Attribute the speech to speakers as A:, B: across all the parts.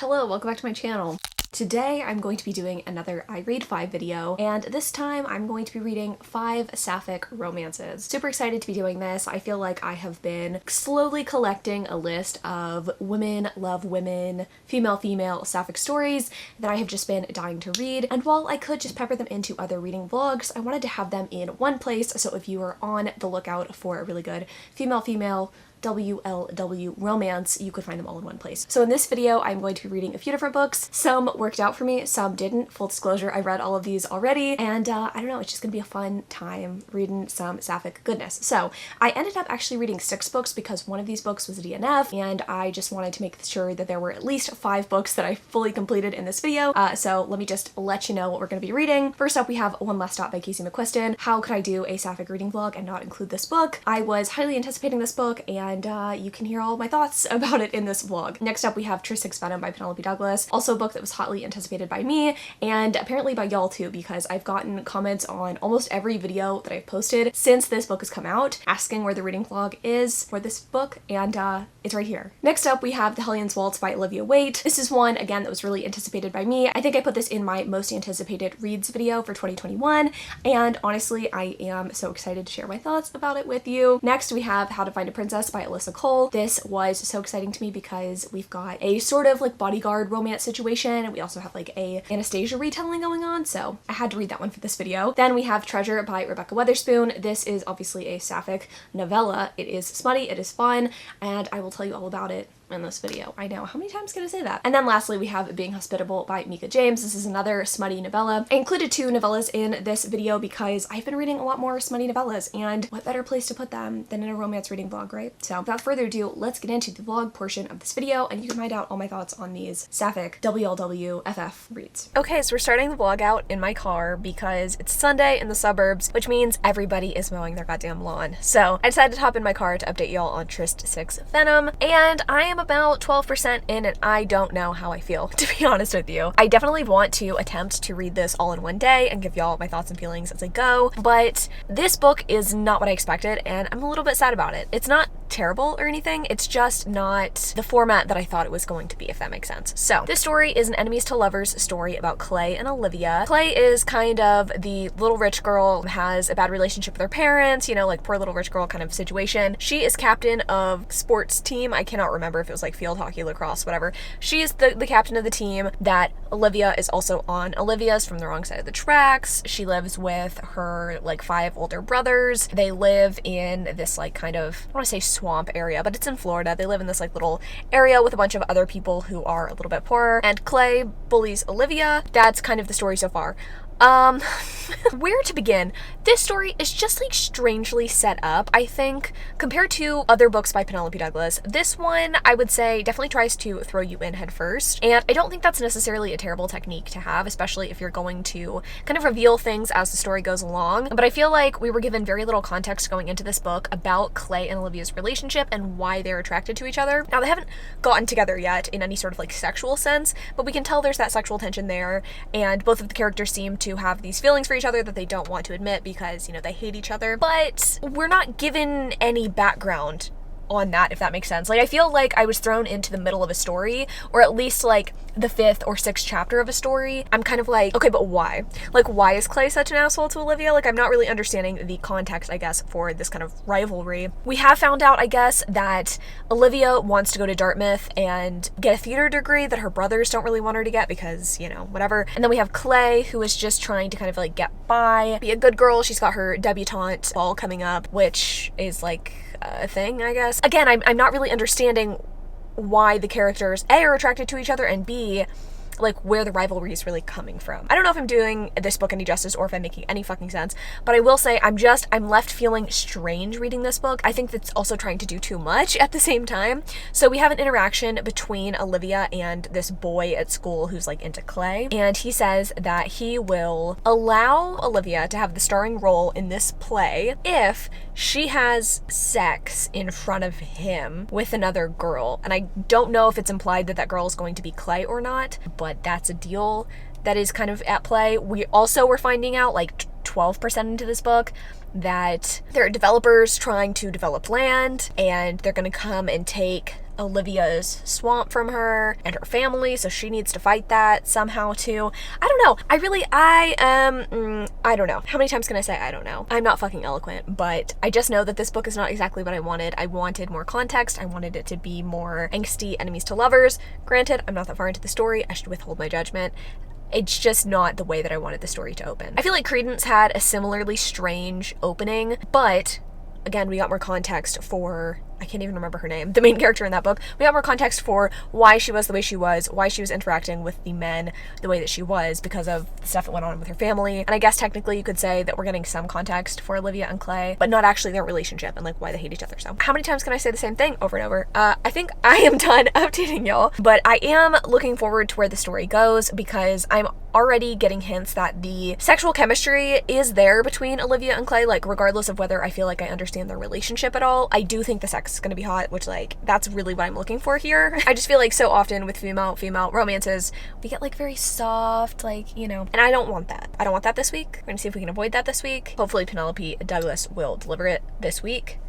A: Hello, welcome back to my channel. Today I'm going to be doing another I Read 5 video, and this time I'm going to be reading 5 sapphic romances. Super excited to be doing this. I feel like I have been slowly collecting a list of women love women, female sapphic stories that I have just been dying to read, and while I could just pepper them into other reading vlogs, I wanted to have them in one place, so if you are on the lookout for a really good female WLW romance, you could find them all in one place. So in this video, I'm going to be reading a few different books. Some worked out for me, some didn't. Full disclosure, I read all of these already, and I don't know, it's just gonna be a fun time reading some sapphic goodness. So I ended up actually reading 6 books because one of these books was a DNF, and I just wanted to make sure that there were at least 5 books that I fully completed in this video. So let me just let you know what we're gonna be reading. First up, we have One Last Stop by Casey McQuiston. How could I do a sapphic reading vlog and not include this book? I was highly anticipating this book, and you can hear all my thoughts about it in this vlog. Next up, we have Tristic's Venom by Penelope Douglas, also a book that was hotly anticipated by me, and apparently by y'all too, because I've gotten comments on almost every video that I've posted since this book has come out, asking where the reading vlog is for this book, and it's right here. Next up, we have The Hellion's Waltz by Olivia Waite. This is one, again, that was really anticipated by me. I think I put this in my most anticipated reads video for 2021, and honestly, I am so excited to share my thoughts about it with you. Next, we have How to Find a Princess by Alyssa Cole. This was so exciting to me because we've got a sort of like bodyguard romance situation, and we also have like a Anastasia retelling going on, so I had to read that one for this video. Then we have Treasure by Rebecca Weatherspoon. This is obviously a sapphic novella. It is smutty, it is fun, and I will tell you all about it in this video. I know, how many times can I say that? And then lastly, we have Being Hospitable by Mika James. This is another smutty novella. I included 2 novellas in this video because I've been reading a lot more smutty novellas, and what better place to put them than in a romance reading vlog, right? So without further ado, let's get into the vlog portion of this video, and you can find out all my thoughts on these sapphic WLWFF reads. Okay, so we're starting the vlog out in my car because it's Sunday in the suburbs, which means everybody is mowing their goddamn lawn. So I decided to hop in my car to update y'all on Tristic's Venom, and I am about 12% in, and I don't know how I feel, to be honest with you. I definitely want to attempt to read this all in one day and give y'all my thoughts and feelings as I go, but this book is not what I expected, and I'm a little bit sad about it. It's not terrible or anything, it's just not the format that I thought it was going to be, if that makes sense. So this story is an enemies to lovers story about Clay and Olivia. Clay is kind of the little rich girl who has a bad relationship with her parents, you know, like poor little rich girl kind of situation. She is captain of sports team. I cannot remember if it was like field hockey, lacrosse, whatever. She is the captain of the team that Olivia is also on. Olivia's from the wrong side of the tracks. She lives with her like 5 older brothers. They live in this like kind of, I want to say swamp area, but it's in Florida. They live in this like little area with a bunch of other people who are a little bit poorer, and Clay bullies Olivia. That's kind of the story so far. Where to begin? This story is just like strangely set up, I think, compared to other books by Penelope Douglas. This one, I would say, definitely tries to throw you in head first, and I don't think that's necessarily a terrible technique to have, especially if you're going to kind of reveal things as the story goes along. But I feel like we were given very little context going into this book about Clay and Olivia's relationship and why they're attracted to each other. Now, they haven't gotten together yet in any sort of like sexual sense, but we can tell there's that sexual tension there, and both of the characters seem to have these feelings for each other that they don't want to admit because, you know, they hate each other. But we're not given any background on that, if that makes sense. Like, I feel like I was thrown into the middle of a story, or at least like the 5th or 6th chapter of a story. I'm kind of like, okay, but why? Like, why is Clay such an asshole to Olivia? Like, I'm not really understanding the context, I guess, for this kind of rivalry. We have found out, I guess, that Olivia wants to go to Dartmouth and get a theater degree that her brothers don't really want her to get because, you know, whatever. And then we have Clay, who is just trying to kind of like get by, be a good girl. She's got her debutante ball coming up, which is like a thing, I guess. Again, I'm not really understanding why the characters A are attracted to each other, and B, like where the rivalry is really coming from. I don't know if I'm doing this book any justice or if I'm making any fucking sense, but I will say I'm left feeling strange reading this book. I think that's also trying to do too much at the same time. So we have an interaction between Olivia and this boy at school who's like into Clay, and he says that he will allow Olivia to have the starring role in this play if she has sex in front of him with another girl. And I don't know if it's implied that that girl is going to be Clay or not, but that's a deal that is kind of at play. We also were finding out like 12% into this book that there are developers trying to develop land, and they're going to come and take Olivia's swamp from her and her family, so she needs to fight that somehow too. I don't know. I don't know. How many times can I say I don't know? I'm not fucking eloquent, but I just know that this book is not exactly what I wanted. I wanted more context. I wanted it to be more angsty enemies to lovers. Granted, I'm not that far into the story. I should withhold my judgment. It's just not the way that I wanted the story to open. I feel like Credence had a similarly strange opening, but again, we got more context for, I can't even remember her name, the main character in that book. We got more context for why she was the way she was, why she was interacting with the men the way that she was because of the stuff that went on with her family. And I guess technically you could say that we're getting some context for Olivia and Clay, but not actually their relationship and like why they hate each other. So how many times can I say the same thing over and over? I think I am done updating y'all, but I am looking forward to where the story goes because I'm already getting hints that the sexual chemistry is there between Olivia and Clay, like regardless of whether I feel like I understand their relationship at all. I do think the sex is gonna be hot, which like that's really what I'm looking for here. I just feel like so often with female romances we get like very soft, like, you know, and I don't want that. I don't want that this week. We're gonna see if we can avoid that this week. Hopefully Penelope Douglas will deliver it this week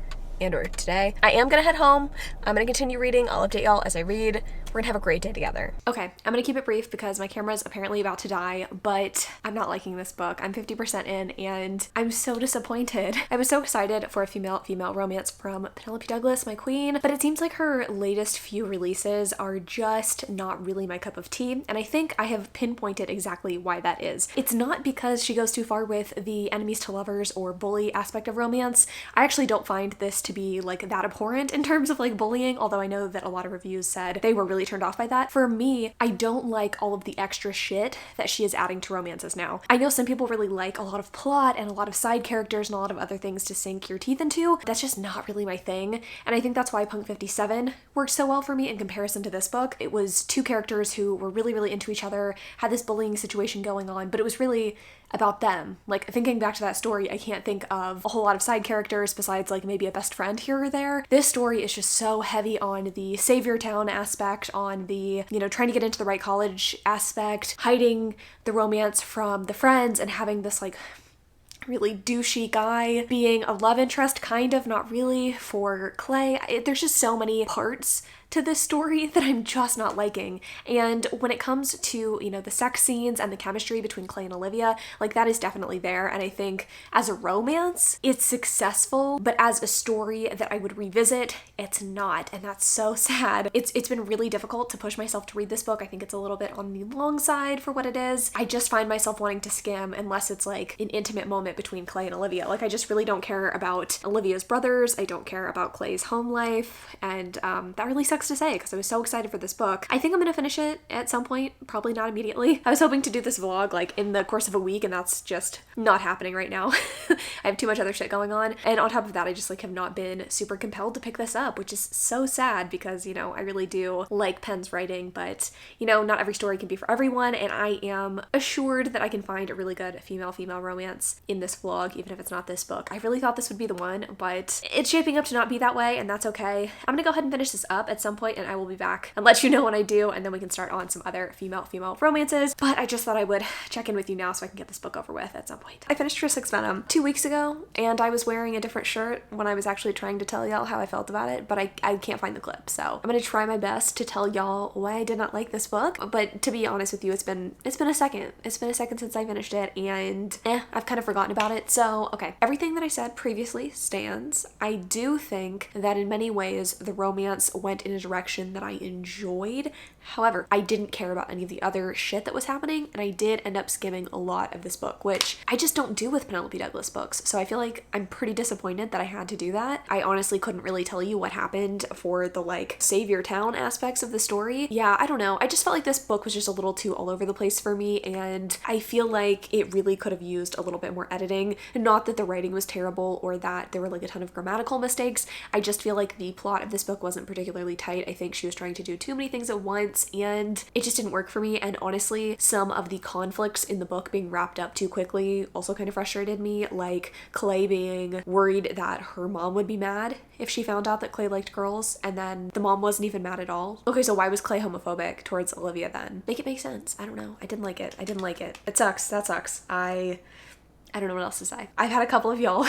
A: and or today. I am gonna head home. I'm gonna continue reading. I'll update y'all as I read. We're gonna have a great day together. Okay, I'm gonna keep it brief because my camera's apparently about to die, but I'm not liking this book. I'm 50% in and I'm so disappointed. I was so excited for a female romance from Penelope Douglas, my queen, but it seems like her latest few releases are just not really my cup of tea, and I think I have pinpointed exactly why that is. It's not because she goes too far with the enemies to lovers or bully aspect of romance. I actually don't find this to be like that abhorrent in terms of like bullying, although I know that a lot of reviews said they were really turned off by that. For me, I don't like all of the extra shit that she is adding to romances now. I know some people really like a lot of plot and a lot of side characters and a lot of other things to sink your teeth into. That's just not really my thing, and I think that's why Punk 57 worked so well for me in comparison to this book. It was two characters who were really into each other, had this bullying situation going on, but it was really about them. Like, thinking back to that story, I can't think of a whole lot of side characters besides like maybe a best friend here or there. This story is just so heavy on the savior town aspect, on the, you know, trying to get into the right college aspect, hiding the romance from the friends, and having this like really douchey guy being a love interest, kind of, not really, for Clay. There's just so many parts to this story that I'm just not liking. And when it comes to, you know, the sex scenes and the chemistry between Clay and Olivia, like that is definitely there. And I think as a romance, it's successful, but as a story that I would revisit, it's not. And that's so sad. It's been really difficult to push myself to read this book. I think it's a little bit on the long side for what it is. I just find myself wanting to skim unless it's like an intimate moment between Clay and Olivia. Like, I just really don't care about Olivia's brothers. I don't care about Clay's home life. And that really sucks to say because I was so excited for this book. I think I'm gonna finish it at some point, probably not immediately. I was hoping to do this vlog like in the course of a week, and that's just not happening right now. I have too much other shit going on, and on top of that I just like have not been super compelled to pick this up, which is so sad because, you know, I really do like Pen's writing, but you know, not every story can be for everyone, and I am assured that I can find a really good female romance in this vlog, even if it's not this book. I really thought this would be the one, but it's shaping up to not be that way, and that's okay. I'm gonna go ahead and finish this up at some point, and I will be back and let you know when I do, and then we can start on some other female romances. But I just thought I would check in with you now so I can get this book over with at some point. I finished For Six Venom 2 weeks ago, and I was wearing a different shirt when I was actually trying to tell y'all how I felt about it, but I can't find the clip, so I'm gonna try my best to tell y'all why I did not like this book. But to be honest with you, it's been a second. It's been a second since I finished it, and I've kind of forgotten about it. So okay, everything that I said previously stands. I do think that in many ways the romance went in a direction that I enjoyed. However, I didn't care about any of the other shit that was happening, and I did end up skimming a lot of this book, which I just don't do with Penelope Douglas books. So I feel like I'm pretty disappointed that I had to do that. I honestly couldn't really tell you what happened for the like savior town aspects of the story. Yeah, I don't know. I just felt like this book was just a little too all over the place for me, and I feel like it really could have used a little bit more editing. Not that the writing was terrible or that there were like a ton of grammatical mistakes. I just feel like the plot of this book wasn't particularly tight. I think she was trying to do too many things at once, and it just didn't work for me. And honestly, some of the conflicts in the book being wrapped up too quickly also kind of frustrated me, like Clay being worried that her mom would be mad if she found out that Clay liked girls, and then the mom wasn't even mad at all. Okay, so why was Clay homophobic towards Olivia then? Make it make sense. I don't know. I didn't like it. It sucks. That sucks. I I don't know what else to say. I've had a couple of y'all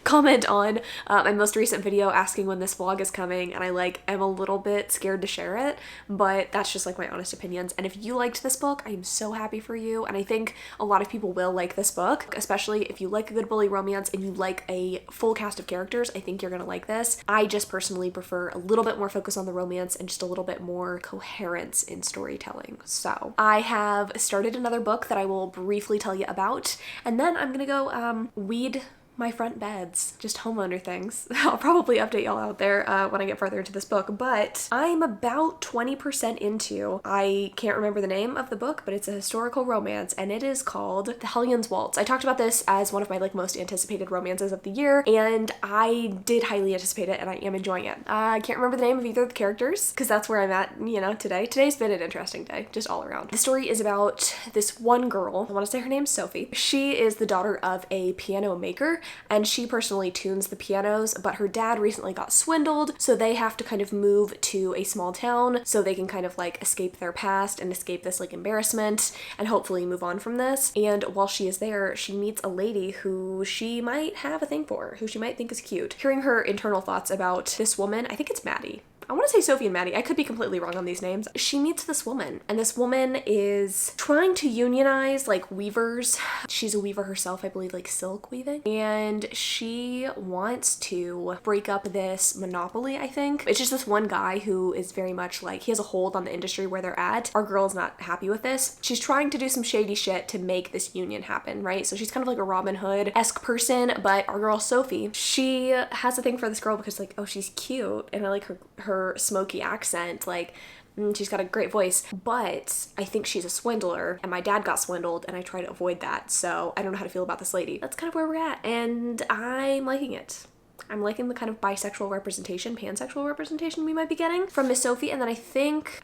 A: comment on my most recent video asking when this vlog is coming, and I like am a little bit scared to share it, but that's just like my honest opinions. And if you liked this book, I am so happy for you, and I think a lot of people will like this book, especially if you like a good bully romance and you like a full cast of characters. I think you're gonna like this. I just personally prefer a little bit more focus on the romance and just a little bit more coherence in storytelling. So I have started another book that I will briefly tell you about, and then I'm gonna go weed my front beds, just homeowner things. I'll probably update y'all out there when I get further into this book, but I'm about 20% into, I can't remember the name of the book, but it's a historical romance, and it is called The Hellion's Waltz. I talked about this as one of my like most anticipated romances of the year, and I did highly anticipate it, and I am enjoying it. I can't remember the name of either of the characters, because that's where I'm at, you know, today. Today's been an interesting day, just all around. The story is about this one girl, I want to say her name's Sophie. She is the daughter of a piano maker, and she personally tunes the pianos, but her dad recently got swindled, so they have to kind of move to a small town so they can kind of like escape their past and escape this like embarrassment and hopefully move on from this. And while she is there, she meets a lady who she might have a thing for, who she might think is cute. Hearing her internal thoughts about this woman, I think it's Maddie. I want to say Sophie and Maddie. I could be completely wrong on these names. She meets this woman, and this woman is trying to unionize like weavers. She's a weaver herself, I believe, like silk weaving, and she wants to break up this monopoly, I think. It's just this one guy who is very much like, he has a hold on the industry where they're at. Our girl's not happy with this. She's trying to do some shady shit to make this union happen, right? So she's kind of like a Robin Hood-esque person, but our girl Sophie, she has a thing for this girl because like, oh, she's cute, and I like her smoky accent, like she's got a great voice, but I think she's a swindler, and my dad got swindled, and I try to avoid that, so I don't know how to feel about this lady. That's kind of where we're at, and I'm liking it. I'm liking the kind of bisexual representation, pansexual representation we might be getting from Miss Sophie, and then I think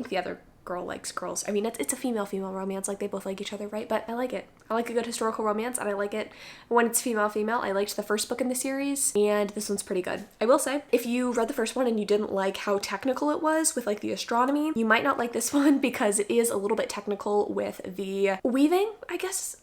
A: the other girl likes girls. I mean, it's a female-female romance, like they both like each other, right? But I like it. I like a good historical romance, and I like it when it's female-female. I liked the first book in the series, and this one's pretty good. I will say, if you read the first one and you didn't like how technical it was with like the astronomy, you might not like this one because it is a little bit technical with the weaving, I guess,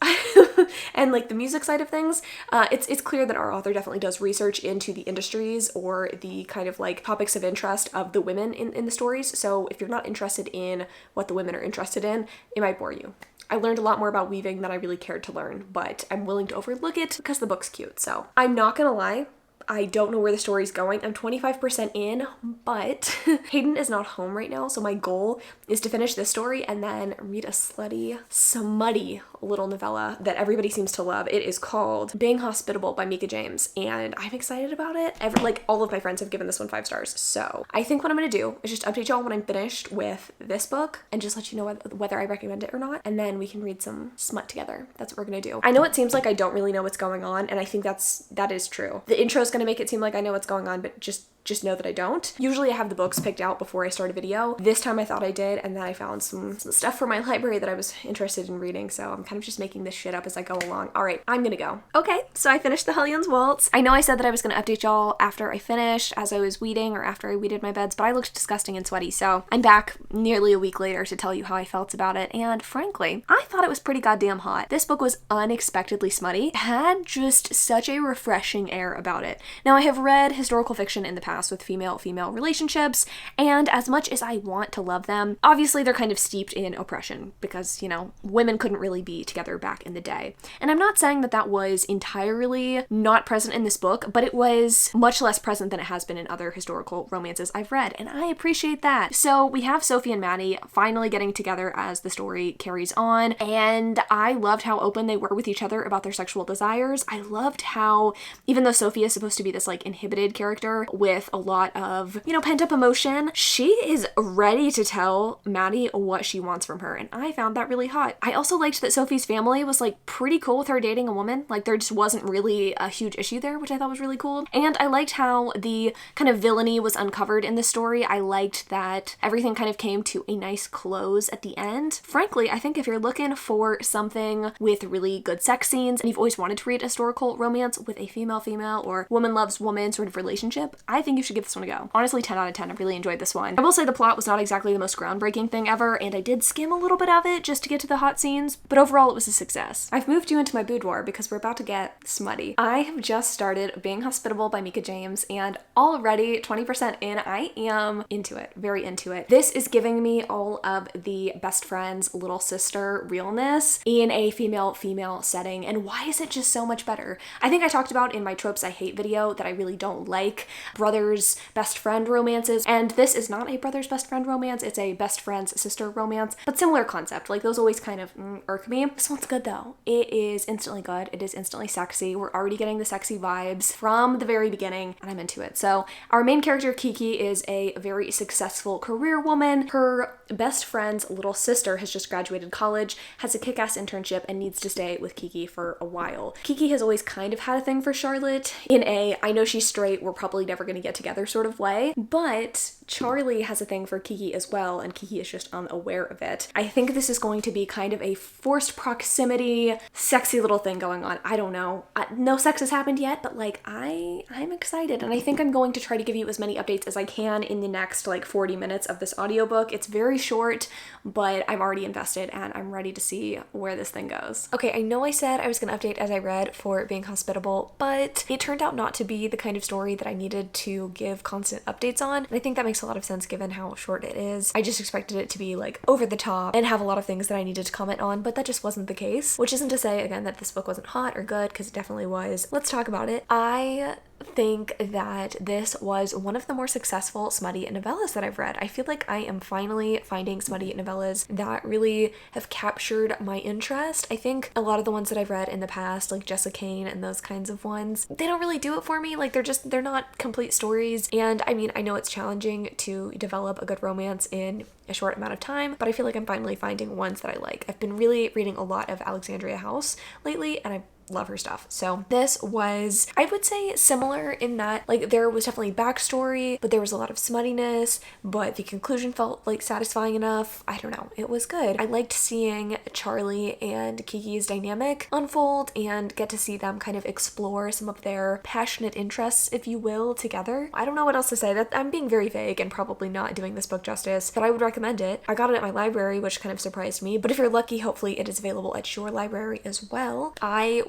A: and like the music side of things. It's clear that our author definitely does research into the industries or the kind of like topics of interest of the women in the stories. So if you're not interested in what the women are interested in, it might bore you. I learned a lot more about weaving than I really cared to learn, but I'm willing to overlook it because the book's cute. So I'm not gonna lie, I don't know where the story's going. I'm 25% in, but Hayden is not home right now, so my goal is to finish this story and then read a slutty, smutty little novella that everybody seems to love. It is called Being Hospitable by Mika James, and I'm excited about it. Like, all of my friends have given this one 5 stars, so I think what I'm gonna do is just update y'all when I'm finished with this book and just let you know whether I recommend it or not, and then we can read some smut together. That's what we're gonna do. I know it seems like I don't really know what's going on, and I think that is true. The intro's gonna make it seem like I know what's going on, but just know that I don't. Usually I have the books picked out before I start a video. This time I thought I did, and then I found some stuff from my library that I was interested in reading, so I'm kind of just making this shit up as I go along. All right, I'm gonna go. Okay, so I finished The Hellion's Waltz. I know I said that I was gonna update y'all after I finished, as I was weeding, or after I weeded my beds, but I looked disgusting and sweaty, so I'm back nearly a week later to tell you how I felt about it, and frankly, I thought it was pretty goddamn hot. This book was unexpectedly smutty. It had just such a refreshing air about it. Now, I have read historical fiction in the past with female-female relationships, and as much as I want to love them, obviously they're kind of steeped in oppression because, you know, women couldn't really be together back in the day. And I'm not saying that that was entirely not present in this book, but it was much less present than it has been in other historical romances I've read, and I appreciate that. So we have Sophie and Maddie finally getting together as the story carries on, and I loved how open they were with each other about their sexual desires. I loved how, even though Sophie is supposed to be this like inhibited character with a lot of, you know, pent-up emotion, she is ready to tell Maddie what she wants from her, and I found that really hot. I also liked that Sophie's family was like pretty cool with her dating a woman. Like, there just wasn't really a huge issue there, which I thought was really cool. And I liked how the kind of villainy was uncovered in the story. I liked that everything kind of came to a nice close at the end. Frankly, I think if you're looking for something with really good sex scenes and you've always wanted to read a historical romance with a female-female or woman loves woman sort of relationship, I think think you should give this one a go. Honestly, 10 out of 10. I really enjoyed this one. I will say the plot was not exactly the most groundbreaking thing ever, and I did skim a little bit of it just to get to the hot scenes, but overall it was a success. I've moved you into my boudoir because we're about to get smutty. I have just started Being Hospitable by Mika James, and already 20% in, I am into it, very into it. This is giving me all of the best friend's little sister realness in a female setting, and why is it just so much better? I think I talked about in my tropes I hate video that I really don't like brothers best friend romances, and this is not a brother's best friend romance, it's a best friend's sister romance, but similar concept. Like, those always kind of irk me. This one's good though. It is instantly good. It is instantly sexy. We're already getting the sexy vibes from the very beginning, and I'm into it. So our main character, Kiki, is a very successful career woman. Her best friend's little sister has just graduated college, has a kick-ass internship, and needs to stay with Kiki for a while. Kiki has always kind of had a thing for Charlotte in a, I know she's straight, we're probably never gonna get together sort of way, but Charlie has a thing for Kiki as well, and Kiki is just unaware of it. I think this is going to be kind of a forced proximity, sexy little thing going on. I don't know. No sex has happened yet, but like I'm excited, and I think I'm going to try to give you as many updates as I can in the next like 40 minutes of this audiobook. It's very short, but I'm already invested and I'm ready to see where this thing goes. Okay, I know I said I was gonna update as I read for Being Hospitable, but it turned out not to be the kind of story that I needed to give constant updates on, and I think that makes a lot of sense given how short it is. I just expected it to be like over the top and have a lot of things that I needed to comment on, but that just wasn't the case, which isn't to say again that this book wasn't hot or good, because it definitely was. Let's talk about it. I think that this was one of the more successful smutty novellas that I've read. I feel like I am finally finding smutty novellas that really have captured my interest. I think a lot of the ones that I've read in the past, like Jessica Kane and those kinds of ones, they don't really do it for me. Like, they're not complete stories, and I mean, I know it's challenging to develop a good romance in a short amount of time, but I feel like I'm finally finding ones that I like. I've been really reading a lot of Alexandria House lately, and I love her stuff. So this was, I would say, similar in that like there was definitely backstory, but there was a lot of smuttiness, but the conclusion felt like satisfying enough. I don't know, it was good. I liked seeing Charlie and Kiki's dynamic unfold and get to see them kind of explore some of their passionate interests, if you will, together. I don't know what else to say. That I'm being very vague and probably not doing this book justice, but I would recommend it. I got it at my library, which kind of surprised me, but if you're lucky, hopefully it is available at your library as well. I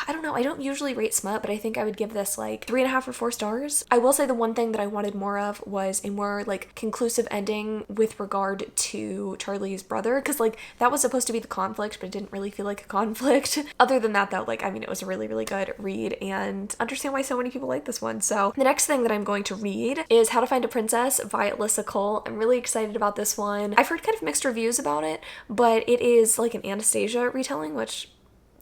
A: don't know, I don't usually rate smut, but I think I would give this like 3.5 or 4 stars. I will say the one thing that I wanted more of was a more like conclusive ending with regard to Charlie's brother, because like that was supposed to be the conflict, but it didn't really feel like a conflict. Other than that though, like I mean, it was a really, really good read, and understand why so many people like this one. So the next thing that I'm going to read is How to Find a Princess by Alyssa Cole. I'm really excited about this one. I've heard kind of mixed reviews about it, but it is like an Anastasia retelling, which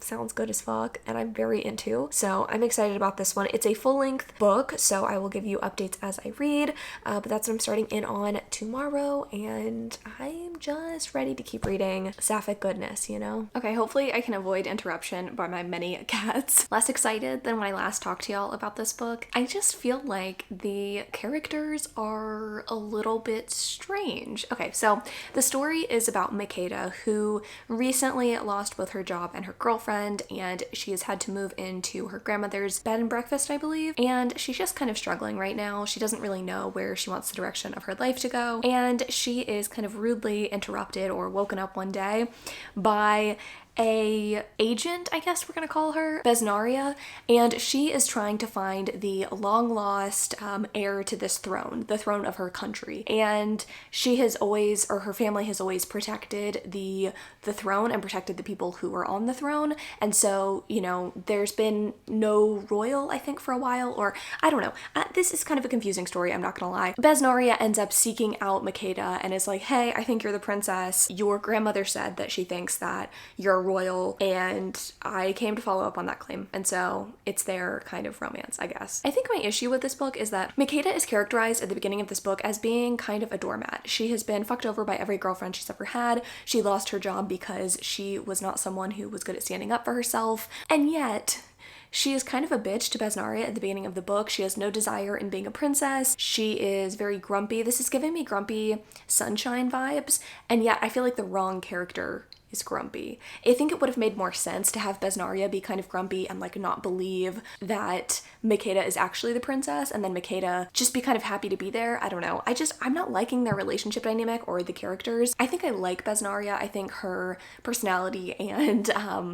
A: sounds good as fuck, and I'm very into. So I'm excited about this one. It's a full-length book, so I will give you updates as I read, but that's what I'm starting in on tomorrow, and I'm just ready to keep reading sapphic goodness, you know? Okay, hopefully I can avoid interruption by my many cats. Less excited than when I last talked to y'all about this book. I just feel like the characters are a little bit strange. Okay, so the story is about Makeda, who recently lost both her job and her girlfriend, and she has had to move into her grandmother's bed and breakfast, I believe, and she's just kind of struggling right now. She doesn't really know where she wants the direction of her life to go, and she is kind of rudely interrupted or woken up one day by a agent, I guess we're gonna call her, Besnaria, and she is trying to find the long lost heir to this throne, the throne of her country. And she has always, or her family has always protected the throne and protected the people who were on the throne. And so, you know, there's been no royal, I think, for a while, or I don't know. This is kind of a confusing story, I'm not gonna lie. Besnaria ends up seeking out Makeda and is like, hey, I think you're the princess. Your grandmother said that she thinks that you're royal, and I came to follow up on that claim. And so it's their kind of romance, I guess. I think my issue with this book is that Makeda is characterized at the beginning of this book as being kind of a doormat. She has been fucked over by every girlfriend she's ever had. She lost her job because she was not someone who was good at standing up for herself, and yet she is kind of a bitch to Besnaria at the beginning of the book. She has no desire in being a princess. She is very grumpy. This is giving me grumpy Sunshine vibes, and yet I feel like the wrong character is grumpy. I think it would have made more sense to have Besnaria be kind of grumpy and like not believe that Makeda is actually the princess, and then Makeda just be kind of happy to be there. I don't know. I'm not liking their relationship dynamic or the characters. I think I like Besnaria. I think her personality and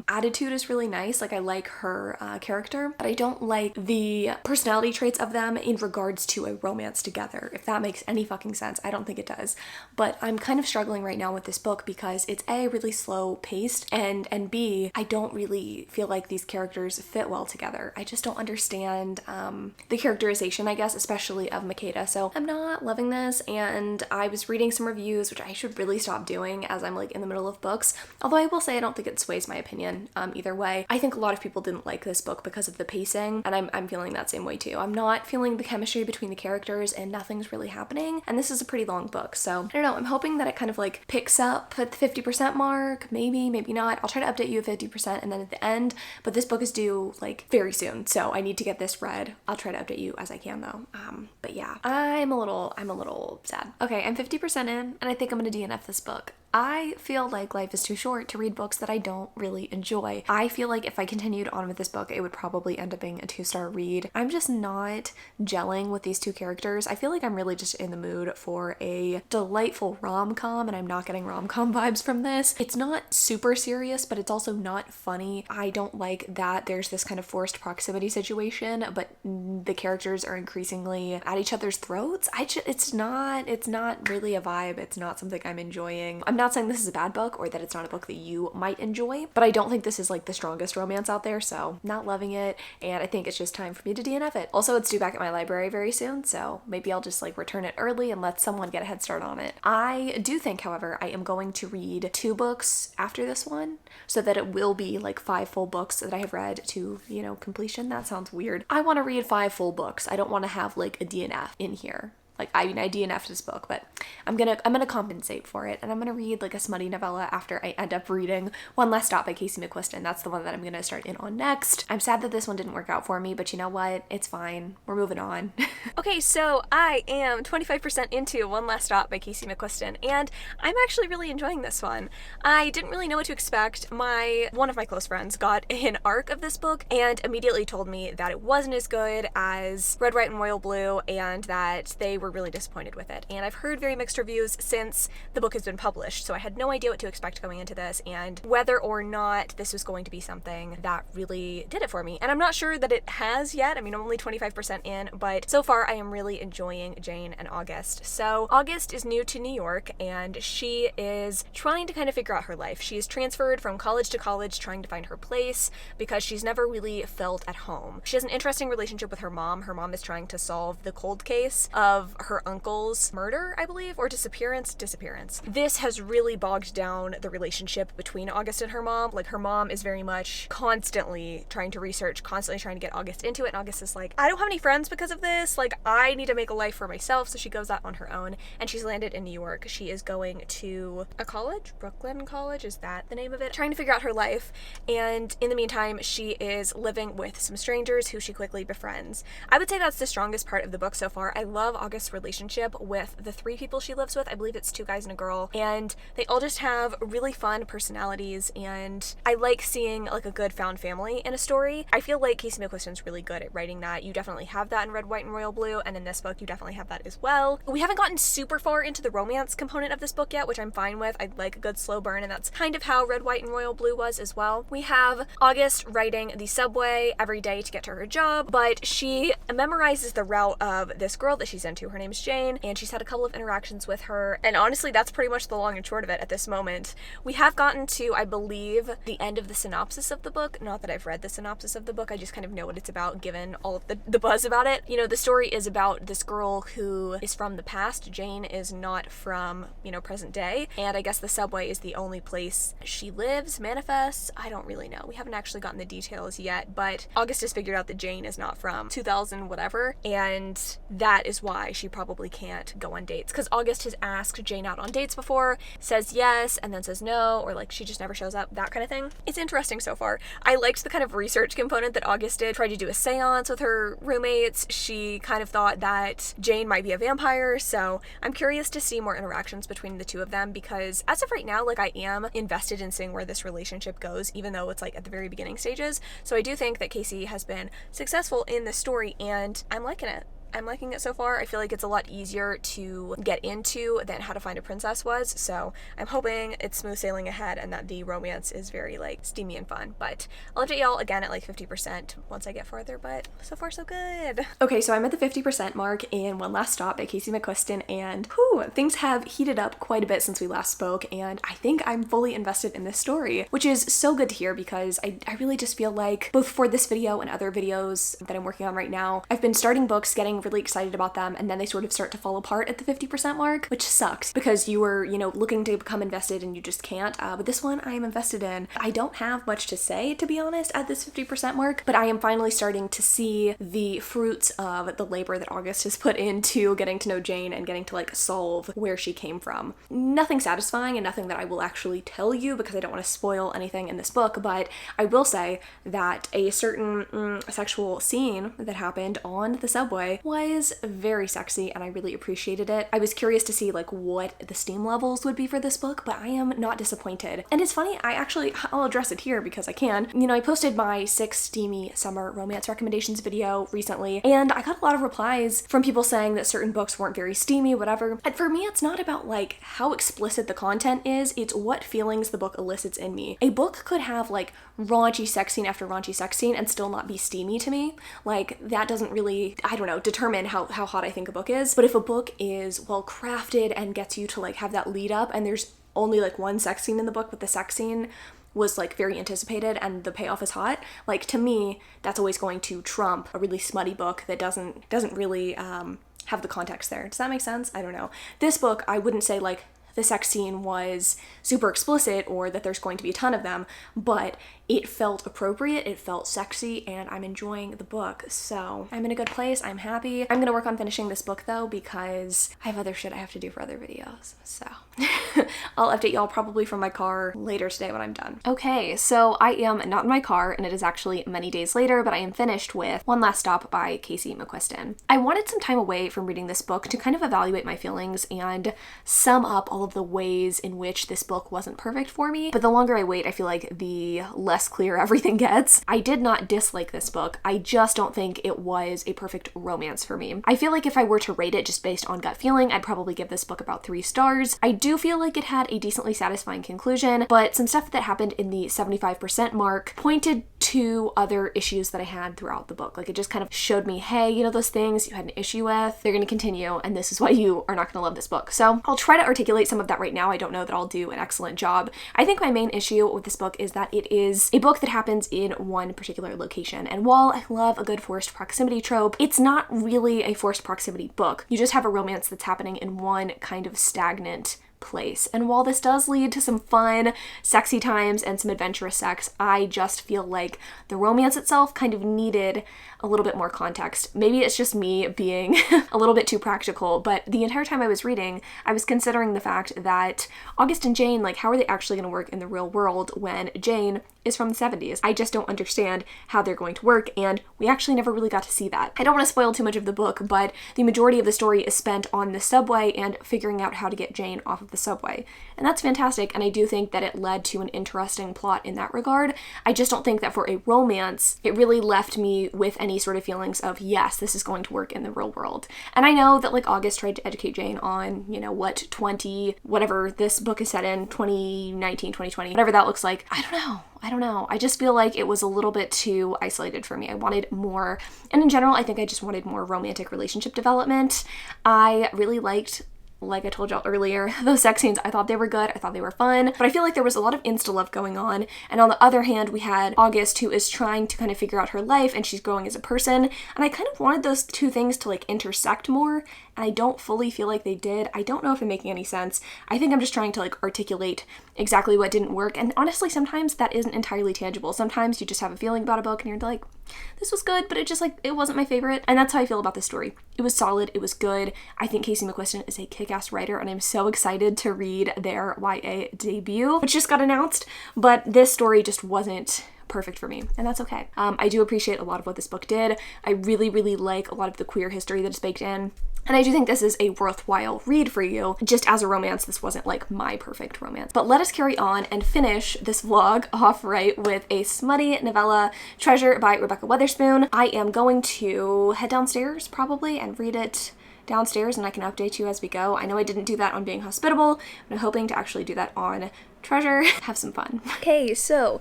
A: attitude is really nice. Like I like her character, but I don't like the personality traits of them in regards to a romance together, if that makes any fucking sense. I don't think it does. But I'm kind of struggling right now with this book because it's A, really slow paced, and B, I don't really feel like these characters fit well together. I just don't understand the characterization, I guess, especially of Makeda. So I'm not loving this, and I was reading some reviews, which I should really stop doing as I'm like in the middle of books. Although I will say I don't think it sways my opinion either way. I think a lot of people didn't like this book because of the pacing, and I'm feeling that same way too. I'm not feeling the chemistry between the characters, and nothing's really happening, and this is a pretty long book. So I don't know, I'm hoping that it kind of like picks up at the 50% mark, maybe not. I'll try to update you at 50% and then at the end, but this book is due like very soon, so I need to get this read. I'll try to update you as I can though. But yeah, I'm a little sad. Okay, I'm 50% in, and I think I'm gonna DNF this book. I feel like life is too short to read books that I don't really enjoy. I feel like if I continued on with this book, it would probably end up being a 2-star read. I'm just not gelling with these two characters. I feel like I'm really just in the mood for a delightful rom-com, and I'm not getting rom-com vibes from this. It's not super serious, but it's also not funny. I don't like that there's this kind of forced proximity situation, but the characters are increasingly at each other's throats. It's not really a vibe. It's not something I'm enjoying. I'm not saying this is a bad book or that it's not a book that you might enjoy, but I don't think this is like the strongest romance out there, so not loving it, and I think it's just time for me to DNF it. Also, it's due back at my library very soon, so maybe I'll just like return it early and let someone get a head start on it. I do think, however, I am going to read 2 books after this one, so that it will be like 5 full books that I have read to, completion. That sounds weird. I want to read 5 full books. I don't want to have like a DNF in here. Like, I DNF'd this book, but I'm gonna compensate for it, and I'm gonna read like a smutty novella after I end up reading One Last Stop by Casey McQuiston. That's the one that I'm gonna start in on next. I'm sad that this one didn't work out for me, but you know what? It's fine. We're moving on. Okay, so I am 25% into One Last Stop by Casey McQuiston, and I'm actually really enjoying this one. I didn't really know what to expect. One of my close friends got an arc of this book and immediately told me that it wasn't as good as Red, White, and Royal Blue, and that they were really disappointed with it. And I've heard very mixed reviews since the book has been published, so I had no idea what to expect going into this and whether or not this was going to be something that really did it for me. And I'm not sure that it has yet. I mean, I'm only 25% in, but so far I am really enjoying Jane and August. So August is new to New York, and she is trying to kind of figure out her life. She is transferred from college to college trying to find her place because she's never really felt at home. She has an interesting relationship with her mom. Her mom is trying to solve the cold case of her uncle's murder, I believe, or disappearance. This has really bogged down the relationship between August and her mom. Like, her mom is very much constantly trying to research, constantly trying to get August into it, and August is like, I don't have any friends because of this. Like, I need to make a life for myself, so she goes out on her own, and she's landed in New York. She is going to a college, Brooklyn College, is that the name of it? Trying to figure out her life, and in the meantime, she is living with some strangers who she quickly befriends. I would say that's the strongest part of the book so far. I love August's relationship with the 3 people she lives with. I believe it's 2 guys and a girl, and they all just have really fun personalities, and I like seeing like a good found family in a story. I feel like Casey McQuiston's really good at writing that. You definitely have that in Red, White, and Royal Blue, and in this book you definitely have that as well. We haven't gotten super far into the romance component of this book yet, which I'm fine with. I like a good slow burn, and that's kind of how Red, White, and Royal Blue was as well. We have August riding the subway every day to get to her job, but she memorizes the route of this girl that she's into. Her name's Jane, and she's had a couple of interactions with her, and honestly that's pretty much the long and short of it at this moment. We have gotten to, I believe, the end of the synopsis of the book. Not that I've read the synopsis of the book, I just kind of know what it's about given all of the buzz about it. The story is about this girl who is from the past. Jane is not from, present day, and I guess the subway is the only place she lives, manifests. I don't really know. We haven't actually gotten the details yet, but August has figured out that Jane is not from 2000 whatever, and that is why she she probably can't go on dates. Because August has asked Jane out on dates before, says yes, and then says no, or like she just never shows up, that kind of thing. It's interesting so far. I liked the kind of research component that August did, tried to do a seance with her roommates. She kind of thought that Jane might be a vampire, so I'm curious to see more interactions between the two of them, because as of right now, like, I am invested in seeing where this relationship goes, even though it's like at the very beginning stages. So I do think that Casey has been successful in this story, and I'm liking it. I'm liking it so far. I feel like it's a lot easier to get into than How to Find a Princess was, so I'm hoping it's smooth sailing ahead and that the romance is very like steamy and fun. But I'll update y'all again at like 50% once I get farther, but so far so good. Okay, so I'm at the 50% mark in One Last Stop by Casey McQuiston, and things have heated up quite a bit since we last spoke, and I think I'm fully invested in this story, which is so good to hear, because I really just feel like both for this video and other videos that I'm working on right now, I've been starting books, getting really excited about them, and then they sort of start to fall apart at the 50% mark, which sucks because you were, looking to become invested and you just can't. But this one I am invested in. I don't have much to say, to be honest, at this 50% mark, but I am finally starting to see the fruits of the labor that August has put into getting to know Jane and getting to like solve where she came from. Nothing satisfying and nothing that I will actually tell you because I don't want to spoil anything in this book, but I will say that a certain sexual scene that happened on the subway was very sexy and I really appreciated it. I was curious to see like what the steam levels would be for this book, but I am not disappointed. And it's funny, I'll address it here because I can. I posted my 6 steamy summer romance recommendations video recently, and I got a lot of replies from people saying that certain books weren't very steamy, whatever. And for me, it's not about like how explicit the content is, it's what feelings the book elicits in me. A book could have like raunchy sex scene after raunchy sex scene and still not be steamy to me. Like, that doesn't really, determine how hot I think a book is. But if a book is well crafted and gets you to like have that lead up, and there's only like one sex scene in the book, but the sex scene was like very anticipated and the payoff is hot, like, to me, that's always going to trump a really smutty book that doesn't really have the context there. Does that make sense? I don't know. This book, I wouldn't say like the sex scene was super explicit or that there's going to be a ton of them, but it felt appropriate, it felt sexy, and I'm enjoying the book. So I'm in a good place, I'm happy. I'm gonna work on finishing this book though, because I have other shit I have to do for other videos. So I'll update y'all probably from my car later today when I'm done. Okay, so I am not in my car, and it is actually many days later, but I am finished with One Last Stop by Casey McQuiston. I wanted some time away from reading this book to kind of evaluate my feelings and sum up all of the ways in which this book wasn't perfect for me, but the longer I wait, I feel like the less clear everything gets. I did not dislike this book, I just don't think it was a perfect romance for me. I feel like if I were to rate it just based on gut feeling, I'd probably give this book about 3 stars. I do feel like it had a decently satisfying conclusion, but some stuff that happened in the 75% mark pointed to other issues that I had throughout the book. Like, it just kind of showed me, hey, those things you had an issue with, they're gonna continue, and this is why you are not gonna love this book. So I'll try to articulate some of that right now. I don't know that I'll do an excellent job. I think my main issue with this book is that it is a book that happens in one particular location, and while I love a good forced proximity trope, it's not really a forced proximity book. You just have a romance that's happening in one kind of stagnant place. And while this does lead to some fun, sexy times and some adventurous sex, I just feel like the romance itself kind of needed a little bit more context. Maybe it's just me being a little bit too practical, but the entire time I was reading, I was considering the fact that August and Jane, like, how are they actually going to work in the real world when Jane is from the 70s? I just don't understand how they're going to work, and we actually never really got to see that. I don't want to spoil too much of the book, but the majority of the story is spent on the subway and figuring out how to get Jane off of the subway. And that's fantastic, and I do think that it led to an interesting plot in that regard. I just don't think that for a romance, it really left me with any sort of feelings of, yes, this is going to work in the real world. And I know that, like, August tried to educate Jane on, whatever this book is set in, 2019, 2020, whatever that looks like. I don't know. I just feel like it was a little bit too isolated for me. I wanted more, and in general, I think I just wanted more romantic relationship development. I really liked, like I told y'all earlier, those sex scenes. I thought they were good, I thought they were fun, but I feel like there was a lot of insta-love going on, and on the other hand, we had August, who is trying to kind of figure out her life, and she's growing as a person, and I kind of wanted those two things to, like, intersect more, and I don't fully feel like they did. I don't know if I'm making any sense. I think I'm just trying to like articulate exactly what didn't work, and honestly sometimes that isn't entirely tangible. Sometimes you just have a feeling about a book and you're like, this was good, but it wasn't my favorite, and that's how I feel about this story. It was solid, it was good. I think Casey McQuiston is a kick-ass writer, and I'm so excited to read their YA debut, which just got announced, but this story just wasn't perfect for me, and that's okay. I do appreciate a lot of what this book did. I really, really like a lot of the queer history that is baked in, and I do think this is a worthwhile read for you. Just as a romance, this wasn't like my perfect romance. But let us carry on and finish this vlog off right with a smutty novella, Treasure by Rebecca Weatherspoon. I am going to head downstairs probably and read it downstairs, and I can update you as we go. I know I didn't do that on Being Hospitable, but I'm hoping to actually do that on Treasure. Have some fun. Okay, so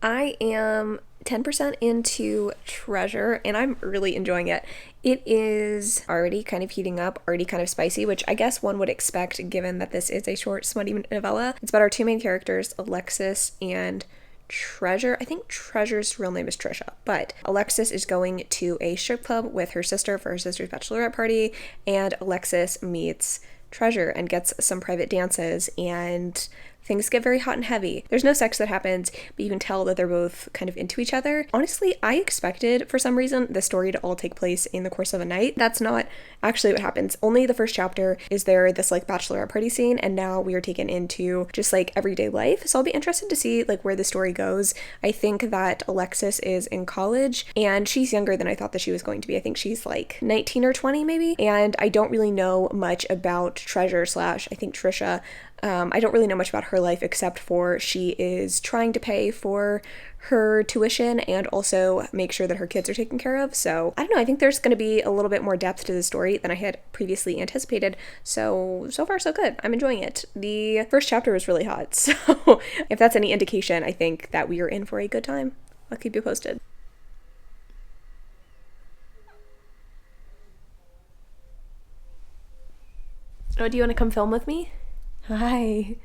A: I am 10% into Treasure, and I'm really enjoying it. It is already kind of heating up, already kind of spicy, which I guess one would expect given that this is a short, smutty novella. It's about our two main characters, Alexis and Treasure. I think Treasure's real name is Trisha, but Alexis is going to a strip club with her sister for her sister's bachelorette party, and Alexis meets Treasure and gets some private dances, and things get very hot and heavy. There's no sex that happens, but you can tell that they're both kind of into each other. Honestly, I expected, for some reason, the story to all take place in the course of a night. That's not actually what happens. Only the first chapter is there this like bachelorette party scene, and now we are taken into just like everyday life. So I'll be interested to see like where the story goes. I think that Alexis is in college, and she's younger than I thought that she was going to be. I think she's like 19 or 20 maybe, and I don't really know much about Treasure / I think Trisha. I don't really know much about her life except for she is trying to pay for her tuition and also make sure that her kids are taken care of. So I don't know, I think there's going to be a little bit more depth to the story than I had previously anticipated. So far so good. I'm enjoying it. The first chapter was really hot, so if that's any indication, I think that we are in for a good time. I'll keep you posted. Oh, do you want to come film with me? Hi.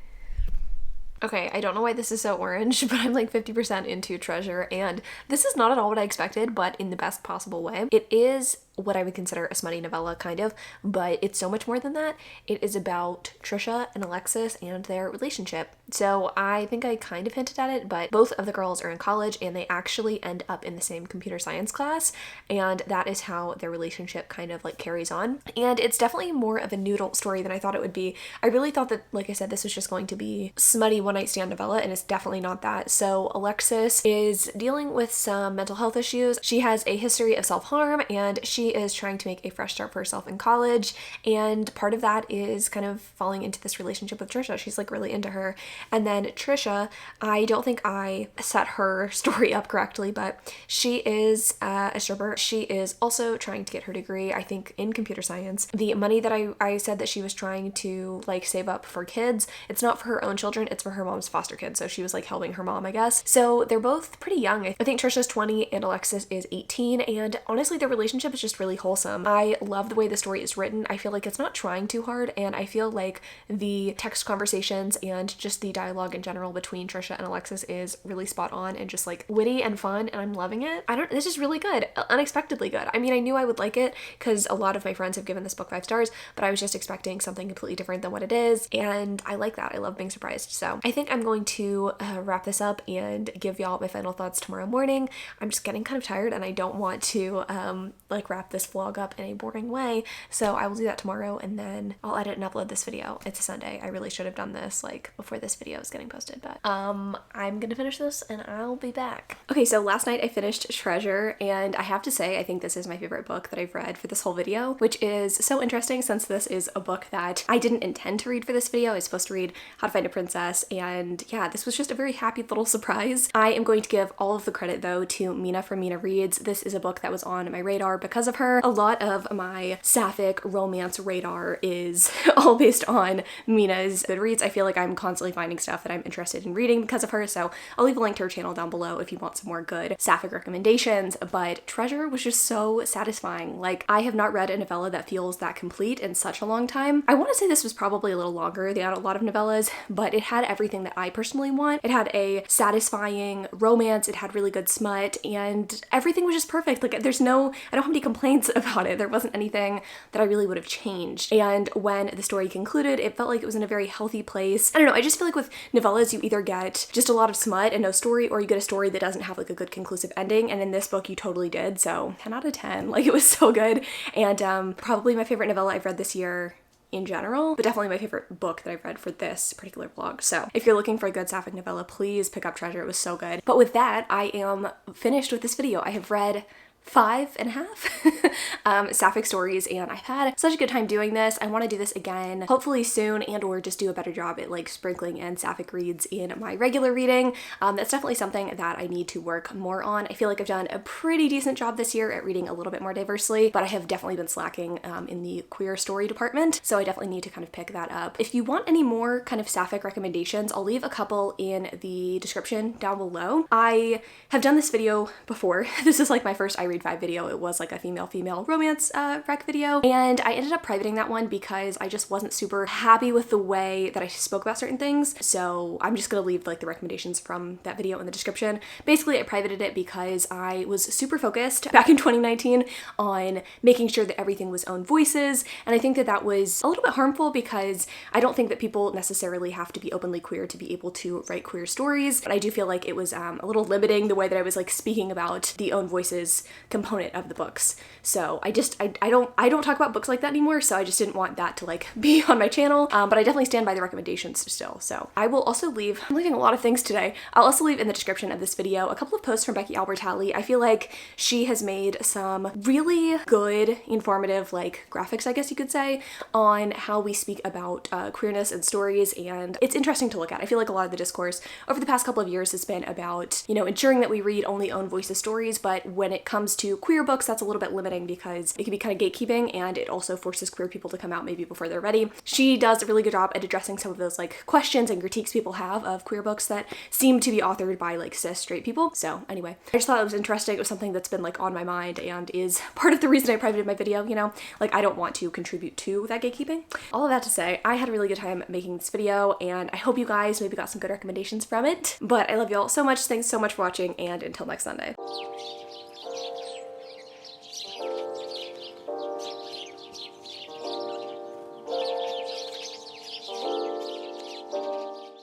A: Okay, I don't know why this is so orange, but I'm like 50% into Treasure, and this is not at all what I expected, but in the best possible way. It is what I would consider a smutty novella, kind of, but it's so much more than that. It is about Trisha and Alexis and their relationship. So I think I kind of hinted at it, but both of the girls are in college, and they actually end up in the same computer science class, and that is how their relationship kind of like carries on. And it's definitely more of a noodle story than I thought it would be. I really thought that, like I said, this was just going to be smutty one-night stand novella, and it's definitely not that. So Alexis is dealing with some mental health issues. She has a history of self-harm, and she is trying to make a fresh start for herself in college, and part of that is kind of falling into this relationship with Trisha. She's like really into her. And then Trisha, I don't think I set her story up correctly, but she is a stripper. She is also trying to get her degree, I think, in computer science. The money that I said that she was trying to like save up for kids, it's not for her own children, it's for her mom's foster kids. So she was like helping her mom, I guess. So they're both pretty young. I think Trisha's 20 and Alexis is 18, and honestly their relationship is just really wholesome. I love the way the story is written. I feel like it's not trying too hard, and I feel like the text conversations and just the dialogue in general between Trisha and Alexis is really spot on and just like witty and fun, and I'm loving it. This is really good. Unexpectedly good. I mean, I knew I would like it because a lot of my friends have given this book 5 stars, but I was just expecting something completely different than what it is, and I like that. I love being surprised. So I think I'm going to wrap this up and give y'all my final thoughts tomorrow morning. I'm just getting kind of tired, and I don't want to like wrap this vlog up in a boring way, so I will do that tomorrow, and then I'll edit and upload this video. It's a Sunday. I really should have done this like before this video is getting posted, but I'm gonna finish this and I'll be back. Okay, so last night I finished Treasure, and I have to say I think this is my favorite book that I've read for this whole video, which is so interesting since this is a book that I didn't intend to read for this video. I was supposed to read How to Find a Princess, and yeah, this was just a very happy little surprise. I am going to give all of the credit though to Mina from Mina Reads. This is a book that was on my radar because of her. A lot of my sapphic romance radar is all based on Mina's Goodreads. I feel like I'm constantly finding stuff that I'm interested in reading because of her, so I'll leave a link to her channel down below if you want some more good sapphic recommendations. But Treasure was just so satisfying. Like, I have not read a novella that feels that complete in such a long time. I want to say this was probably a little longer than a lot of novellas, but it had everything that I personally want. It had a satisfying romance, it had really good smut, and everything was just perfect. Like, I don't have any complaints complaints about it. There wasn't anything that I really would have changed. And when the story concluded, it felt like it was in a very healthy place. I don't know, I just feel like with novellas, you either get just a lot of smut and no story, or you get a story that doesn't have like a good conclusive ending. And in this book, you totally did. So 10 out of 10, like it was so good. And probably my favorite novella I've read this year in general, but definitely my favorite book that I've read for this particular vlog. So if you're looking for a good sapphic novella, please pick up Treasure. It was so good. But with that, I am finished with this video. I have read 5.5 sapphic stories, and I've had such a good time doing this. I want to do this again, hopefully soon, and or just do a better job at like sprinkling in sapphic reads in my regular reading. That's definitely something that I need to work more on. I feel like I've done a pretty decent job this year at reading a little bit more diversely, but I have definitely been slacking in the queer story department, so I definitely need to kind of pick that up. If you want any more kind of sapphic recommendations, I'll leave a couple in the description down below. I have done this video before. This is like my first I Read 5 video. It was like a female romance rec video, and I ended up privating that one because I just wasn't super happy with the way that I spoke about certain things. So I'm just gonna leave like the recommendations from that video in the description. Basically, I privated it because I was super focused back in 2019 on making sure that everything was own voices, and I think that that was a little bit harmful because I don't think that people necessarily have to be openly queer to be able to write queer stories, but I do feel like it was a little limiting the way that I was like speaking about the own voices component of the books. So I don't talk about books like that anymore, so I just didn't want that to like be on my channel, but I definitely stand by the recommendations still. So I will also leave, I'm leaving a lot of things today, I'll also leave in the description of this video a couple of posts from Becky Albertalli. I feel like she has made some really good, informative like graphics, I guess you could say, on how we speak about queerness and stories, and it's interesting to look at. I feel like a lot of the discourse over the past couple of years has been about, you know, ensuring that we read only own voices stories, but when it comes to queer books, that's a little bit limiting because it can be kind of gatekeeping, and it also forces queer people to come out maybe before they're ready. She does a really good job at addressing some of those like questions and critiques people have of queer books that seem to be authored by like cis straight people. So anyway, I just thought it was interesting. It was something that's been like on my mind and is part of the reason I privated my video, you know, like I don't want to contribute to that gatekeeping. All of that to say, I had a really good time making this video, and I hope you guys maybe got some good recommendations from it. But I love y'all so much. Thanks so much for watching, and until next Sunday.